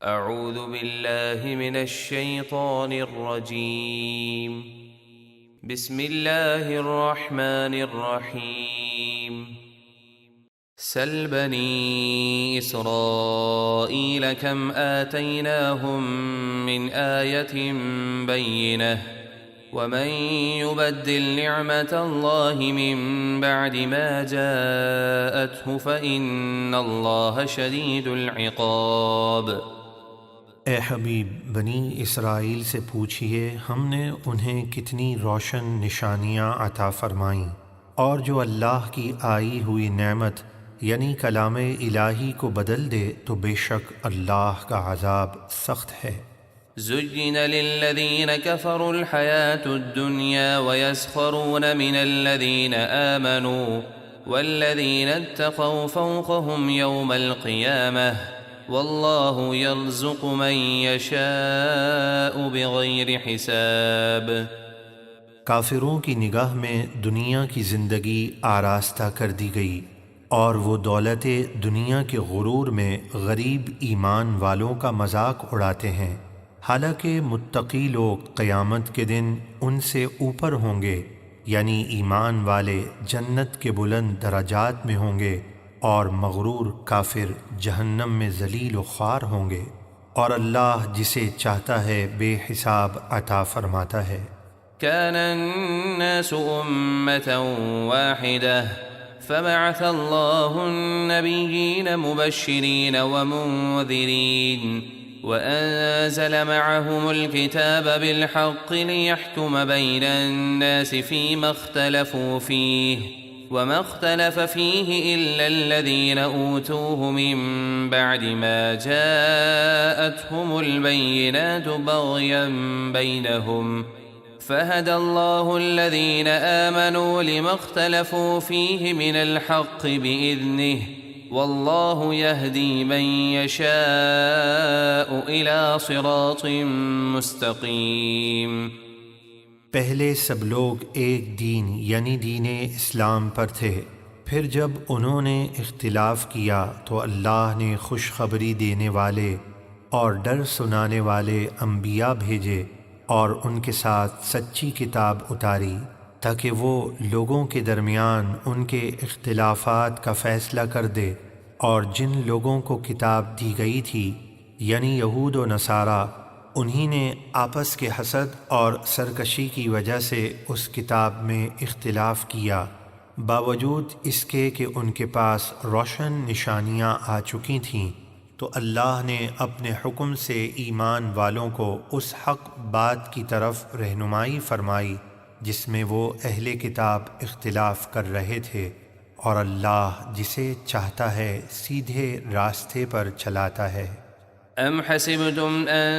اعوذ باللہ من الشیطان الرجیم بسم اللہ الرحمن الرحیم سل بنی اسرائیل کم آتیناہم من آیت بینہ ومن يبدل نعمة الله من بعد ما جاءته فإن الله شديد العقاب۔ اے حبیب، بنی اسرائیل سے پوچھئے ہم نے انہیں کتنی روشن نشانیاں عطا فرمائیں، اور جو اللہ کی آئی ہوئی نعمت یعنی کلام الہی کو بدل دے تو بے شک اللہ کا عذاب سخت ہے۔ زُيِّنَ لِلَّذِينَ كَفَرُوا الْحَيَاةُ الدُّنْيَا وَيَسْخَرُونَ مِنَ الَّذِينَ آمَنُوا وَالَّذِينَ اتَّقَوْا فَوْقَهُمْ يَوْمَ الْقِيَامَةِ وَاللَّهُ يَرْزُقُ مَن يَشَاءُ بِغَيْرِ حِسَابٍ۔ کافروں کی نگاہ میں دنیا کی زندگی آراستہ کر دی گئی، اور وہ دولت دنیا کے غرور میں غریب ایمان والوں کا مذاق اڑاتے ہیں، حالانکہ متقی لوگ قیامت کے دن ان سے اوپر ہوں گے، یعنی ایمان والے جنت کے بلند درجات میں ہوں گے، اور مغرور کافر جہنم میں ذلیل و خوار ہوں گے، اور اللہ جسے چاہتا ہے بے حساب عطا فرماتا ہے۔ كان الناس أمة واحدة فبعث الله النبيين مبشرين ومنذرين وأنزل معهم الكتاب بالحق ليحكم بين الناس فيما اختلفوا فيه وما اختلف فيه إلا الذين أوتوه من بعد ما جاءتهم البينات بغيا بينهم فهدى الله الذين آمنوا لما اختلفوا فيه من الحق بإذنه والله يهدي من يشاء إلى صراط مستقيم۔ پہلے سب لوگ ایک دین یعنی دین اسلام پر تھے، پھر جب انہوں نے اختلاف کیا تو اللہ نے خوشخبری دینے والے اور ڈر سنانے والے انبیاء بھیجے اور ان کے ساتھ سچی کتاب اتاری تاکہ وہ لوگوں کے درمیان ان کے اختلافات کا فیصلہ کر دے، اور جن لوگوں کو کتاب دی گئی تھی یعنی یہود و نصارہ، انہی نے آپس کے حسد اور سرکشی کی وجہ سے اس کتاب میں اختلاف کیا، باوجود اس کے کہ ان کے پاس روشن نشانیاں آ چکی تھیں، تو اللہ نے اپنے حکم سے ایمان والوں کو اس حق بات کی طرف رہنمائی فرمائی جس میں وہ اہل کتاب اختلاف کر رہے تھے، اور اللہ جسے چاہتا ہے سیدھے راستے پر چلاتا ہے۔ ام حسبتم ان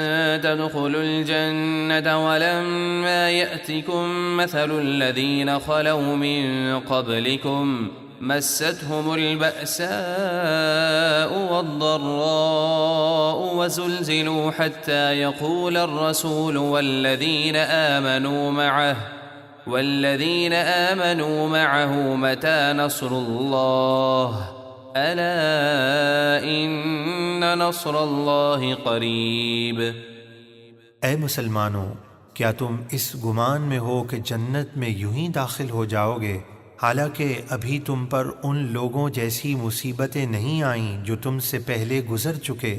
تدخلوا الجنة ولما يأتكم مثل الذين خلوا من قبلكم مستهم البأساء والضراء وزلزلوا حتى يقول الرسول والذين آمنوا معه متى نصر الله ألا إن نصر الله قريب۔ اے مسلمانوں، کیا تم اس گمان میں ہو کہ جنت میں یوں ہی داخل ہو جاؤ گے، حالانکہ ابھی تم پر ان لوگوں جیسی مصیبتیں نہیں آئیں جو تم سے پہلے گزر چکے،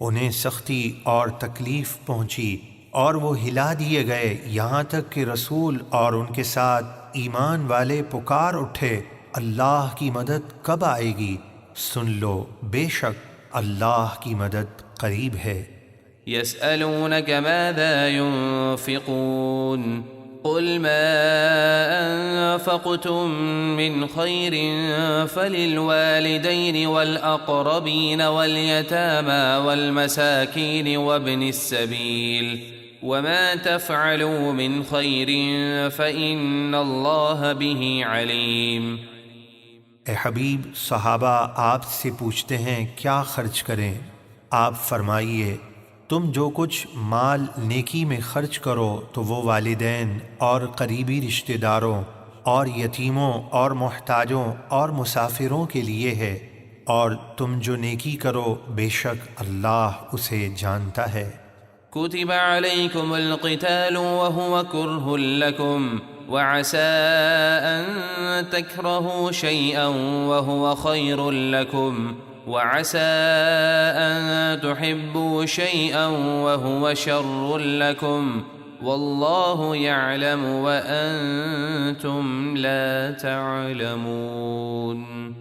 انہیں سختی اور تکلیف پہنچی اور وہ ہلا دیے گئے یہاں تک کہ رسول اور ان کے ساتھ ایمان والے پکار اٹھے، اللہ کی مدد کب آئے گی؟ سن لو، بے شک اللہ کی مدد قریب ہے۔ يسألونك ماذا ينفقون قل ما أنفقتم من خير فللوالدين والأقربين واليتامى والمساكين وابن السبيل وما تفعلوا من خير فإن الله به عليم۔ اے حبیب، صحابہ آپ سے پوچھتے ہیں کیا خرچ کریں؟ آپ فرمائیے تم جو کچھ مال نیکی میں خرچ کرو تو وہ والدین اور قریبی رشتہ داروں اور یتیموں اور محتاجوں اور مسافروں کے لیے ہے، اور تم جو نیکی کرو بے شک اللہ اسے جانتا ہے۔ كتب عليكم القتال وهو كره لكم وعسى أن تكرهوا شيئا وهو خير لكم وعسى أن تحبوا شيئا وهو شر لكم والله يعلم وأنتم لا تعلمون۔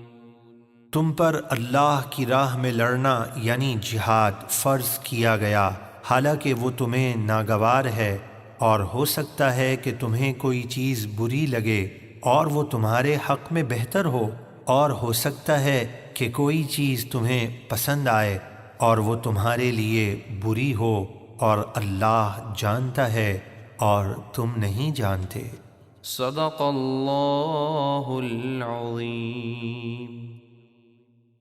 تم پر اللہ کی راہ میں لڑنا یعنی جہاد فرض کیا گیا، حالانکہ وہ تمہیں ناگوار ہے، اور ہو سکتا ہے کہ تمہیں کوئی چیز بری لگے اور وہ تمہارے حق میں بہتر ہو، اور ہو سکتا ہے کہ کوئی چیز تمہیں پسند آئے اور وہ تمہارے لیے بری ہو، اور اللہ جانتا ہے اور تم نہیں جانتے۔ صدق اللہ العظیم۔